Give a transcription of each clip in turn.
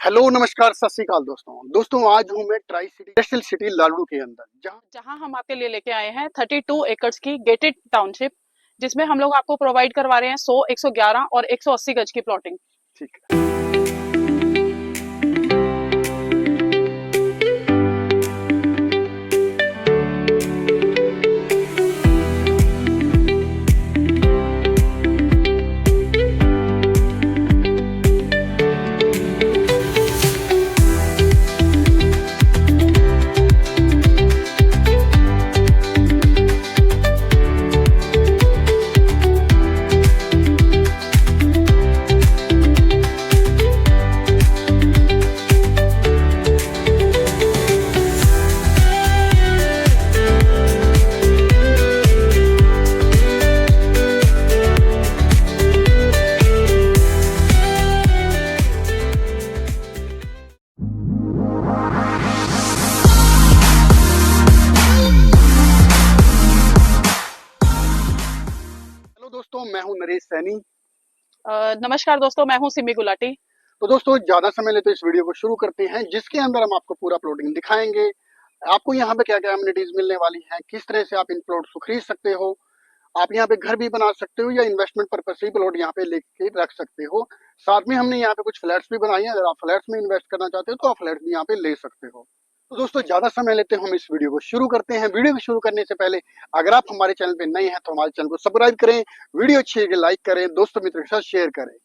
Hello नमस्कार सत श्री अकाल दोस्तों आज हूँ मैं ट्राई सिटी इंडस्ट्रियल सिटी लालड़ू के अंदर जहां हम आपके लिए लेके आए हैं 32 एकड़ की गेटेड टाउनशिप, जिसमें हम लोग आपको प्रोवाइड करवा रहे हैं 100, 111 और 180 गज की प्लॉटिंग। ठीक है। दोस्तों मैं हूं नरेश सैनी। नमस्कार दोस्तों, मैं हूं सिमी गुलाटी। तो दोस्तों ज्यादा समय लेते इस वीडियो को शुरू करते हैं, जिसके अंदर हम आपको पूरा प्लॉटिंग दिखाएंगे। आपको यहाँ पे क्या क्या अम्यूनिटीज मिलने वाली हैं, किस तरह से आप इन प्लॉट्स को खरीद सकते हो, आप यहाँ पे घर भी बना सकते हो या इन्वेस्टमेंट पर्पज से प्लॉट यहाँ पे लेके रख सकते हो। साथ में हमने यहाँ पे कुछ फ्लैट्स भी बनाए हैं, अगर आप फ्लैट्स में इन्वेस्ट करना चाहते हो तो आप फ्लैट्स भी यहाँ पे ले सकते हो। तो दोस्तों ज्यादा समय लेते हम इस वीडियो को शुरू करते हैं। वीडियो को शुरू करने से पहले अगर आप हमारे चैनल पे नए हैं तो हमारे चैनल को सब्सक्राइब करें, वीडियो अच्छी लगे लाइक करें, दोस्तों मित्रों के साथ शेयर करें।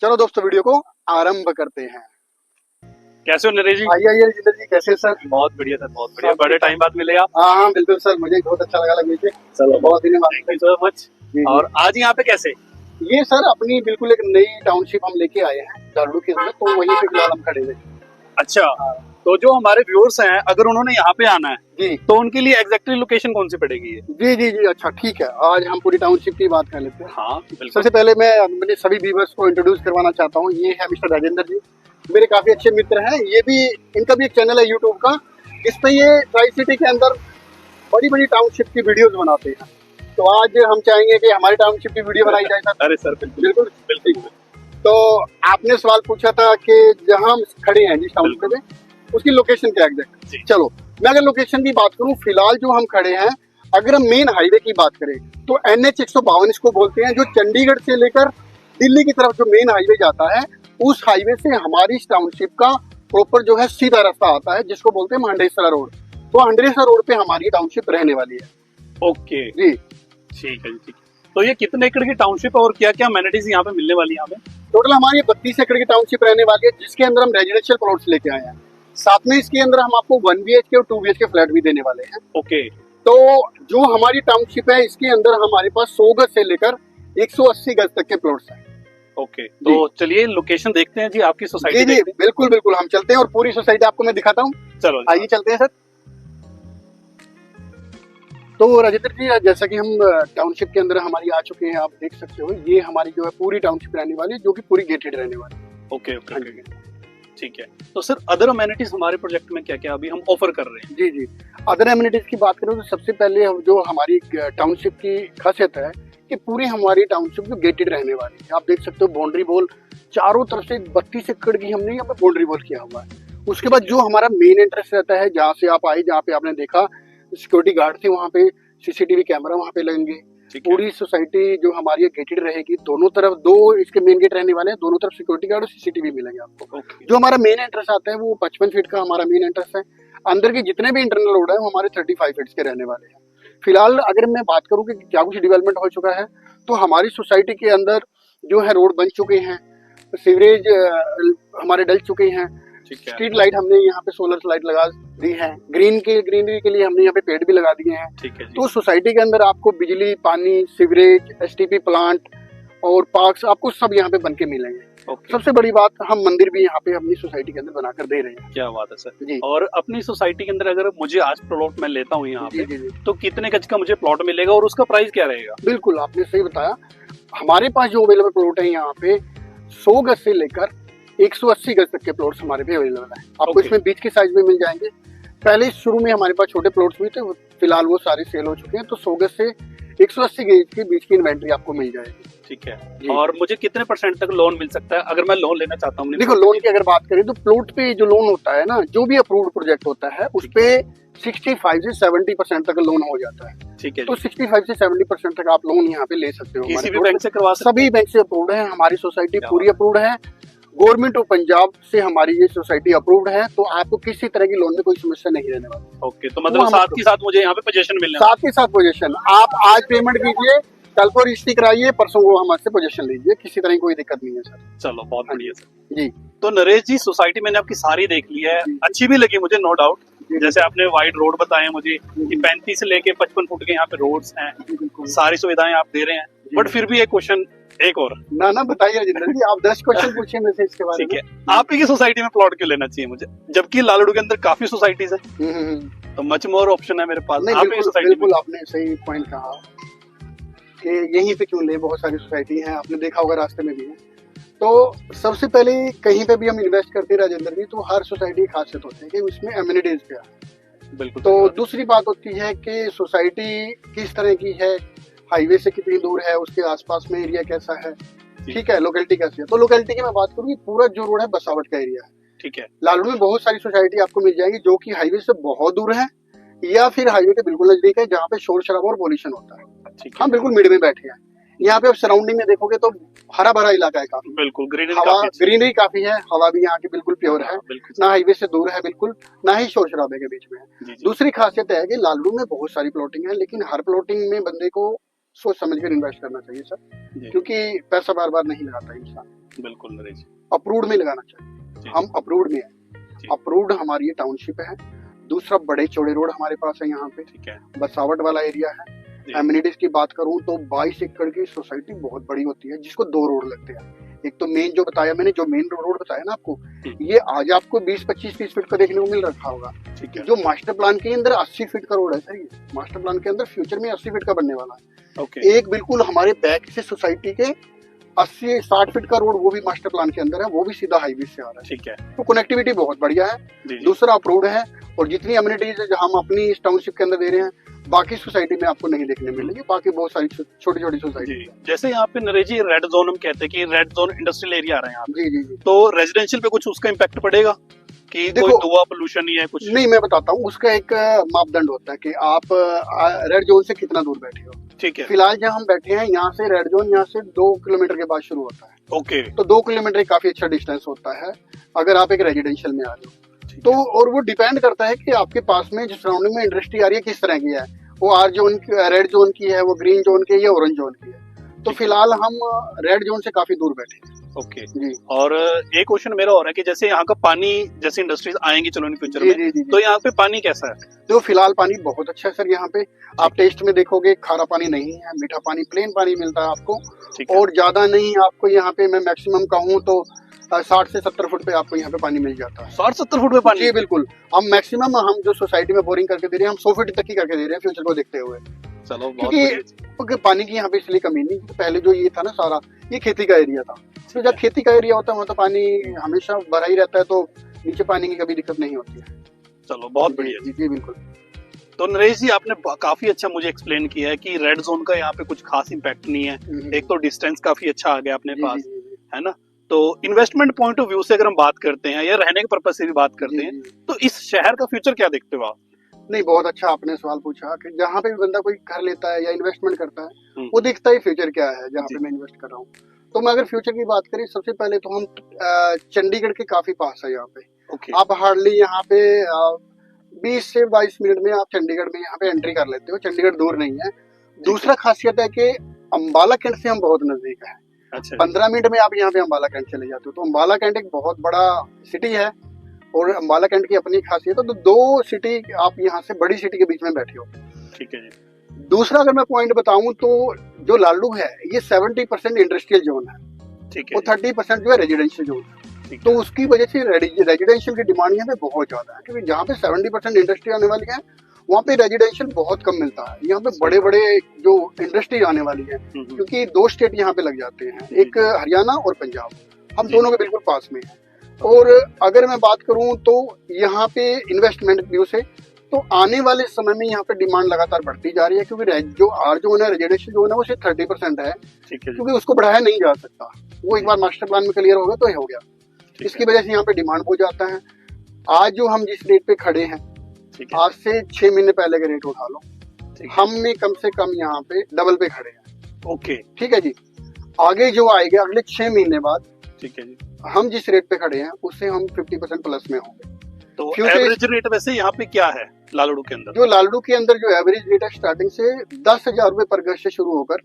चलो दोस्तों वीडियो को आरंभ करते हैं। कैसे हो नरेश जी? आइए राजेंद्र जी, कैसे सर? बहुत बढ़िया सर, बहुत बढ़िया। बड़े टाइम बाद मिले आप। हाँ बिल्कुल सर, मुझे बहुत अच्छा लगा लगे थे। चलो बहुत दिन बाद। Thank you so much. और आज यहाँ पे कैसे? ये सर अपनी बिल्कुल एक नई टाउनशिप हम लेके आए हैं लालड़ू के अंदर, तो वहीं पे फिलहाल हम खड़े हुए। अच्छा, तो जो हमारे व्यूअर्स हैं अगर उन्होंने यहाँ पे आना है जी तो उनके लिए एग्जैक्टली लोकेशन कौन सी पड़ेगी? जी जी जी अच्छा ठीक है, आज हम पूरी टाउनशिप की बात कर लेते हैं। हाँ बिल्कुल। सबसे पहले मैं अपने सभी व्यूअर्स को इंट्रोड्यूस करवाना चाहता हूँ। ये है मिस्टर राजेंद्र जी, मेरे काफी अच्छे मित्र हैं। ये भी, इनका भी एक चैनल है यूट्यूब का, इस पे ये ट्राई सिटी के अंदर बड़ी बड़ी टाउनशिप की वीडियोस बनाते हैं। तो आज हम चाहेंगे कि हमारी टाउनशिप की वीडियो बनाई जाए सर। अरे सर बिल्कुल बिल्कुल बिल्कुल। तो आपने सवाल पूछा था कि जहाँ हम खड़े हैं जिस टाउनशिप में, उसकी लोकेशन क्या एग्जैक्ट। चलो मैं अगर लोकेशन की बात करूं, फिलहाल जो हम खड़े हैं, अगर हम मेन हाईवे की बात करें तो NH 152 इसको बोलते हैं, जो चंडीगढ़ से लेकर दिल्ली की तरफ जो मेन हाईवे जाता है, उस हाईवे से हमारी इस टाउनशिप का प्रॉपर जो है सीधा रास्ता आता है, जिसको बोलते हैं हंडेसरा रोड। तो हंडेसरा रोड पे हमारी टाउनशिप रहने वाली है। ओके जी ठीक है जी, ठीक है। तो ये कितने एकड़ की टाउनशिप है और क्या क्या अमेनिटीज यहाँ पे मिलने वाली है हमें? टोटल हमारी 32 एकड़ की टाउनशिप रहने वाली है, जिसके अंदर हम रेजिडेंशियल प्लॉट्स लेके आए हैं। साथ में इसके अंदर हम आपको 1 BHK और 2 BHK फ्लैट भी देने वाले हैं। ओके। तो जो हमारी टाउनशिप है, इसके अंदर हमारे पास 100 गज से लेकर 180 गज तक के प्लॉट्स हैं। ओके, तो चलिए लोकेशन देखते हैं जी आपकी सोसाइटी। जी जी बिल्कुल बिल्कुल, हम चलते हैं और पूरी सोसाइटी आपको मैं दिखाता हूँ। चलो आइए चलते हैं सर। तो राजेंद्र जी, जैसा कि हम टाउनशिप के अंदर हमारी आ चुके हैं, आप देख सकते हो ये हमारी जो है पूरी टाउनशिप रहने वाली है, जो कि पूरी गेटेड रहने वाली है। ओके ओके ओके, ठीक है। तो सर अदर अमेनिटीज हमारे प्रोजेक्ट में क्या क्या अभी हम ऑफर कर रहे हैं? जी जी, अदर एमिनिटीज की बात करें तो सबसे पहले जो हमारी टाउनशिप की खासियत है कि पूरी हमारी टाउनशिप जो गेटेड रहने वाली है। आप देख सकते हो बाउंड्री वॉल चारों तरफ से 32 एकड़ की हमने यहाँ पे बाउंड्री वॉल किया हुआ है। उसके बाद जो हमारा मेन एंट्रेंस रहता है, जहाँ से आप आए, जहाँ पे आपने देखा सिक्योरिटी गार्ड थे, वहाँ पे CCTV कैमरा वहाँ पे लगेंगे। पूरी सोसाइटी जो हमारी गेटेड रहेगी, दोनों तरफ 2 इसके मेन गेट रहने वाले हैं, दोनों तरफ सिक्योरिटी गार्ड और CCTV मिलेंगे आपको। जो हमारा मेन एंट्रेंस आता है वो 55 फीट का हमारा मेन एंट्रेंस है। अंदर के जितने भी इंटरनल रोड है वो हमारे 35 फीट के रहने वाले हैं। फिलहाल अगर मैं बात करूँ कि क्या कुछ डेवलपमेंट हो चुका है, तो हमारी सोसाइटी के अंदर जो है रोड बन चुके हैं, सीवरेज हमारे डल चुके हैं, स्ट्रीट लाइट हमने यहाँ पे सोलर लाइट लगा दी है, ग्रीनरी के लिए हमने यहाँ पे पेड़ भी लगा दिए हैं। ठीक है जी। तो सोसाइटी के अंदर आपको बिजली, पानी, सीवरेज, STP प्लांट और पार्क्स आपको सब यहाँ पे बन के मिलेंगे। सबसे बड़ी बात, हम मंदिर भी यहाँ पे अपनी सोसाइटी के अंदर बनाकर दे रहे हैं। क्या बात है सर जी। और अपनी सोसाइटी के अंदर अगर मुझे आज प्लॉट मैं लेता हूँ यहाँ पे, जी जी। तो कितने गज का मुझे प्लॉट मिलेगा और उसका प्राइस क्या रहेगा? बिल्कुल आपने सही बताया, हमारे पास जो अवेलेबल प्लॉट है यहाँ पे 100 गज से लेकर 180 गज तक के प्लॉट्स हमारे पे अवेलेबल है। आपको इसमें बीच के साइज में मिल जाएंगे। पहले शुरू में हमारे पास छोटे प्लॉट्स भी थे, फिलहाल वो सारे सेल हो चुके हैं। तो 100 गज से 180 गज के बीच की इन्वेंट्री आपको मिल जाएगी। ठीक है। जी। और मुझे कितने % तक लोन मिल सकता है अगर मैं लोन लेना चाहता हूँ? देखो लोन की अगर बात करें तो प्लॉट पे जो लोन होता है ना, जो भी अप्रूव्ड प्रोजेक्ट होता है उस पे 65 से 70% तक लोन हो जाता है। ठीक है तो जी। 65 से 70% तक आप लोन यहाँ पे ले सकते हो। किसी हमारे भी प्लॉट बैंक से करवा सकते सभी बैंक से अप्रूव्ड है, हमारी सोसाइटी क्या पूरी अप्रूव्ड है। गवर्नमेंट ऑफ पंजाब से हमारी ये सोसाइटी अप्रूव्ड है, तो आपको किसी तरह की लोन में कोई समस्या नहीं रहने वाली। हैं? ओके, तो मतलब हम साथ ही साथ मुझे यहाँ पे पोजीशन मिलने वाला साथ ही साथ पोजीशन आप आज पेमेंट कीजिए, कल को रजिस्ट्री कराइए, परसों को हमारे से पोजीशन लीजिए, किसी तरह की कोई दिक्कत नहीं है सर। है। चलो बहुत बढ़िया सर जी। तो नरेश जी, सोसाइटी मैंने आपकी सारी देख ली है, जी। अच्छी भी लगी मुझे, नो डाउट। जी। जैसे आपने वाइड रोड बताए मुझे कि 35 से लेके 55 फुट के यहाँ पे रोड्स हैं, जी बिल्कुल। सारी सुविधाएं आप दे रहे हैं। जी। बट फिर भी एक क्वेश्चन, एक और, ना बताइए राजेंद्र जी, आप 10 क्वेश्चन पूछिए मेरे से इसके बारे ठीक में। है, आप ही की सोसाइटी में प्लॉट क्यों लेना चाहिए मुझे, जबकि लालड़ू के अंदर काफी सोसाइटीज है, तो मच मोर ऑप्शन है मेरे पास। नहीं आप ही की बिल्कुल सोसाइटी में बिल्कुल आपने सही पॉइंट कहा कि यहीं पे क्यों ले, बहुत सारी सोसाइटी है, आपने देखा होगा रास्ते में भी है। तो सबसे पहले कहीं पे भी हम इन्वेस्ट करते हैं राजेंद्र जी, तो हर सोसाइटी की खासियत होती है कि उसमें एमिनिटीज क्या है। बिल्कुल। तो दूसरी बात होती है कि सोसाइटी किस तरह की है, हाईवे से कितनी दूर है, उसके आसपास में एरिया कैसा है, ठीक है, लोकेलिटी कैसी है। तो लोकेलिटी की मैं बात करूँ, पूरा जो रोड है बसावट का एरिया है। ठीक है। लालड़ू में बहुत सारी सोसाइटी आपको मिल जाएंगी जो कि हाईवे से बहुत दूर है या फिर हाईवे के बिल्कुल नजदीक है, जहाँ पे शोर शराबा और पॉल्यूशन होता है। ठीक है। हम बिल्कुल मिड में बैठे हैं। यहाँ पे आप सराउंडिंग में देखोगे तो हरा भरा इलाका है काफी, बिल्कुल ग्रीनरी हवा काफी अच्छी है। ग्रीनरी काफी है, हवा भी यहाँ की बिल्कुल प्योर है, हाँ, बिल्कुल। ना हाईवे से दूर है बिल्कुल, ना ही शोर शराबे के बीच में है। जी, जी। दूसरी खासियत है कि लालड़ू में बहुत सारी प्लॉटिंग है, लेकिन हर प्लॉटिंग में बंदे को सोच समझ कर इन्वेस्ट करना चाहिए सर, जी। क्योंकि पैसा बार बार नहीं लगाता इंसान, बिल्कुल नरेश अप्रूव्ड में लगाना चाहिए। जी। हम अप्रूव्ड में जी। है, अप्रूव्ड हमारी ये टाउनशिप है। दूसरा बड़े चौड़े रोड हमारे पास है, यहाँ पे ठीक है। बसावट वाला एरिया है। जी। एमिनिटीज की बात करूं तो 22 एकड़ की सोसाइटी बहुत बड़ी होती है, जिसको 2 रोड लगते हैं। एक तो मेन जो बताया मैंने, जो मेन रोड बताया ना आपको, ये आज आपको 20-25-30 फीट का देखने को मिल रखा होगा। ठीक है। जो मास्टर प्लान के अंदर 80 फीट का रोड है सर, ये मास्टर प्लान के अंदर फ्यूचर में 80 फीट का बनने वाला है। ओके। एक बिल्कुल हमारे बैक से सोसाइटी के 80-60 फीट का रोड, वो भी मास्टर प्लान के अंदर है, वो भी सीधा हाईवे से आ रहा है। ठीक है। तो कनेक्टिविटी बहुत बढ़िया है। जी, जी। दूसरा अप्रूव्ड है, और जितनी अम्यूनिटीज हम अपनी इस टाउनशिप के अंदर दे रहे हैं, बाकी सोसाइटी में आपको नहीं देखने मिलेगी। बाकी बहुत सारी छोटी छोटी सोसाइटी जी। जैसे यहाँ पे नरेश जी रेड जोन हम कहते हैं कि रेड जोन इंडस्ट्रियल एरिया आ रहा है यहाँ पे, जी जी जी। तो रेजिडेंशियल पे कुछ उसका इम्पैक्ट पड़ेगा कि कोई देखो, धुआं पोल्यूशन नहीं है कुछ? नहीं, मैं बताता हूँ, उसका एक मापदंड होता है कि आप रेड जोन से कितना दूर बैठे हो। ठीक है। फिलहाल जहाँ हम बैठे हैं, यहाँ से रेड जोन यहाँ से 2 किलोमीटर के बाद शुरू होता है। ओके। तो 2 किलोमीटर काफी अच्छा डिस्टेंस होता है अगर आप एक रेजिडेंशियल में आ रहे हो तो। और वो डिपेंड करता है कि आपके पास में जो सराउंडिंग में इंडस्ट्री आ रही है किस तरह की है, वो आर जोन की, रेड जोन की है, वो ग्रीन जोन की है या ऑरेंज जोन की है। तो फिलहाल हम रेड जोन से काफी दूर बैठे हैं। ओके जी। और एक क्वेश्चन मेरा और है कि जैसे यहाँ का पानी, जैसे इंडस्ट्रीज आएंगी चलो इन फ्यूचर जी में, जी जी तो यहाँ पे पानी कैसा है? तो फिलहाल पानी बहुत अच्छा है सर। यहाँ पे आप टेस्ट में देखोगे, खारा पानी नहीं है, मीठा पानी, प्लेन पानी मिलता है आपको। ठीक है। और ज्यादा नहीं आपको यहाँ पे, मैं मैक्सिमम कहूँ तो 60 से 70 फुट पे आपको यहाँ पे पानी मिल जाता है। 60-70 फुट में पानी? जी बिल्कुल। हम मैक्सिमम, हम जो सोसाइटी में बोरिंग करके दे रहे हैं, हम 100 फीट तक की करके दे रहे हैं फ्यूचर को देखते हुए। चलो बहुत बढ़िया। क्योंकि पानी की यहाँ पे इसलिए कमी नहीं, तो पहले जो ये था ना सारा, ये खेती का एरिया था। तो जब खेती का एरिया होता है वहाँ तो पानी हमेशा भरा ही रहता है, तो नीचे पानी की कभी दिक्कत नहीं होती है। चलो बहुत बढ़िया। जी जी बिल्कुल। तो नरेश जी आपने काफी अच्छा मुझे एक्सप्लेन किया है कि रेड जोन का यहाँ पे कुछ खास इम्पैक्ट नहीं है। एक तो डिस्टेंस काफी अच्छा आ गया अपने जी, पास, जी, जी, जी। है ना। तो इन्वेस्टमेंट पॉइंट ऑफ व्यू से अगर हम बात करते हैं या रहने के पर्पज से भी बात करते जी, हैं, जी। तो इस शहर का फ्यूचर क्या देखते हो आप? नहीं, बहुत अच्छा आपने सवाल पूछा कि जहाँ पे भी बंदा कोई घर लेता है या इन्वेस्टमेंट करता है, वो देखता ही फ्यूचर क्या है जहाँ पे मैं इन्वेस्ट कर रहा हूँ। तो मैं अगर फ्यूचर की बात करें, सबसे पहले तो हम चंडीगढ़ के काफी पास है यहाँ पे। ओके। आप हार्डली यहाँ पे 20 से 22 मिनट में आप चंडीगढ़ में यहाँ पे एंट्री कर लेते हो। चंडीगढ़ दूर नहीं है। दूसरा खासियत है कि अम्बाला कैंट से हम बहुत नजदीक है। अच्छा। 15 मिनट में आप यहाँ पे अम्बाला कैंट चले जाते हो। तो अम्बाला कैंट एक बहुत बड़ा सिटी है, और अम्बाला कैंट की अपनी खासियत है। तो 2 सिटी आप यहाँ से बड़ी सिटी के बीच में बैठे हो। ठीक है जी। दूसरा अगर मैं पॉइंट बताऊं तो जो लालड़ू है, ये 70% इंडस्ट्रियल जोन है, ठीक है। और 30% जो है रेजिडेंशियल जोन है। ठीक तो है। उसकी वजह से रेजिडेंशियल की डिमांड यहाँ पे बहुत ज्यादा है, क्योंकि जहाँ पे 70% इंडस्ट्री आने वाली है, वहाँ पे रेजिडेंशियल बहुत कम मिलता है। यहाँ पे बड़े बड़े जो इंडस्ट्री आने वाली है, क्योंकि 2 स्टेट यहाँ पे लग जाते हैं, एक हरियाणा और पंजाब, हम दोनों के बिल्कुल पास में है। और अगर मैं बात करूं तो यहाँ पे इन्वेस्टमेंट व्यू से तो आने वाले समय में यहाँ पे डिमांड लगातार बढ़ती जा रही है, क्योंकि जो आर जोन है, रेजिडेंशियल जोन है, वो सिर्फ 30% है, ठीक है जी, क्योंकि उसको बढ़ाया नहीं जा सकता। वो एक बार मास्टर प्लान में क्लियर हो गया तो हो गया। ठीक इसकी है, वजह से यहाँ पे डिमांड हो जाता है। आज जो हम जिस रेट पे खड़े हैं, ठीक है, आज से 6 महीने पहले का रेट उठा लो, ठीक है, हमने कम से कम यहाँ पे डबल पे खड़े हैं। ओके, ठीक है जी। आगे जो आएगा अगले 6 महीने बाद, ठीक है जी। हम जिस रेट पे खड़े हैं उससे हम 50% प्लस में होंगे। तो Future- एवरेज रेट वैसे यहाँ पे क्या है लालड़ू के अंदर? जो लालडू के अंदर जो एवरेज रेट है स्टार्टिंग से 10,000 रुपए पर गज से शुरू होकर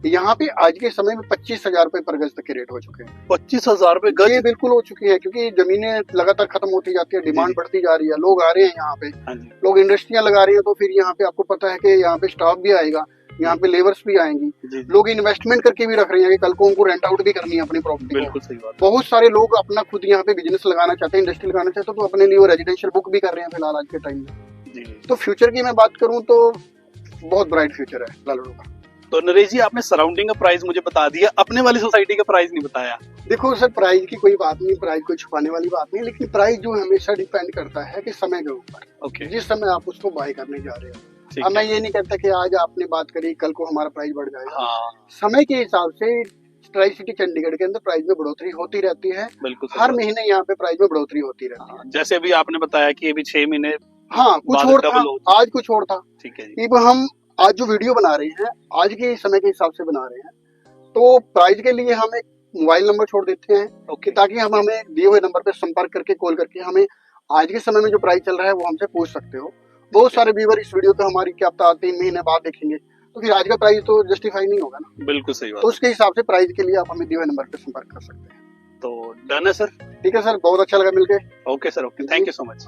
यहाँ पे आज के समय में 25,000 रुपए पर गज तक के रेट हो चुके हैं। 25,000 रुपए ये गज? बिल्कुल हो चुकी है, क्योंकि जमीनें लगातार खत्म होती जाती है, डिमांड जी। बढ़ती जा रही है, लोग आ रहे हैं यहाँ पे, हाँ जी, लोग इंडस्ट्रियां लगा रहे हैं, तो फिर यहाँ पे आपको पता है कि यहाँ पे स्टाफ भी आएगा, यहाँ पे लेबर्स भी आएंगी, जी, जी, लोग इन्वेस्टमेंट करके भी रख रहे हैं कि कल को उनको रेंट आउट भी करनी है अपनी प्रॉपर्टी को। बिल्कुल सही बात। बहुत सारे लोग अपना खुद यहाँ पे बिजनेस लगाना चाहते हैं, इंडस्ट्री लगाना चाहते हैं, तो अपने लिए वो रेजिडेंशियल बुक भी कर रहे हैं फिलहाल आज के टाइम में। जी, तो फ्यूचर की मैं बात करूं तो बहुत ब्राइट फ्यूचर है लालड़ू का। तो नरेश जी आपने सराउंडिंग का प्राइस मुझे बता दिया, अपने वाली सोसाइटी का प्राइस नहीं बताया। देखो सर, प्राइस की कोई बात नहीं, प्राइस कोई छुपाने वाली बात नहीं, लेकिन प्राइस जो हमेशा डिपेंड करता है कि समय के ऊपर, ओके, जिस समय आप उसको बाय करने जा रहे हो। ठीक अब मैं है। ये नहीं कहता कि आज आपने बात करी कल को हमारा प्राइस बढ़ जाएगा। हाँ, समय के हिसाब से ट्राई सिटी चंडीगढ़ के अंदर प्राइस में बढ़ोतरी होती रहती है, बिल्कुल सही हर बात। महीने यहाँ पे प्राइस में बढ़ोतरी होती रहती है। हाँ, जैसे अभी आपने बताया कि अभी 6 महीने, हाँ, कुछ बाद और था, double हो। आज कुछ और था। ठीक है जी, अब हम आज जो वीडियो बना रहे हैं आज के समय के हिसाब से बना रहे हैं, तो प्राइस के लिए हम एक मोबाइल नंबर छोड़ देते हैं ओके, ताकि हम हमें दिए हुए नंबर पे संपर्क करके कॉल करके हमें आज के समय में जो प्राइस चल रहा है वो हमसे पूछ सकते हो। बहुत सारे व्यूअर इस वीडियो को हमारी क्या पता 3 महीने बाद देखेंगे, तो फिर आज का प्राइस तो जस्टिफाई नहीं होगा ना। बिल्कुल सही बात। तो उसके हिसाब से प्राइस के लिए आप हमें दिए हुए नंबर पे संपर्क कर सकते हैं। तो डन है सर। ठीक है सर, बहुत अच्छा लगा मिलके। Okay sir, okay, thank you so much.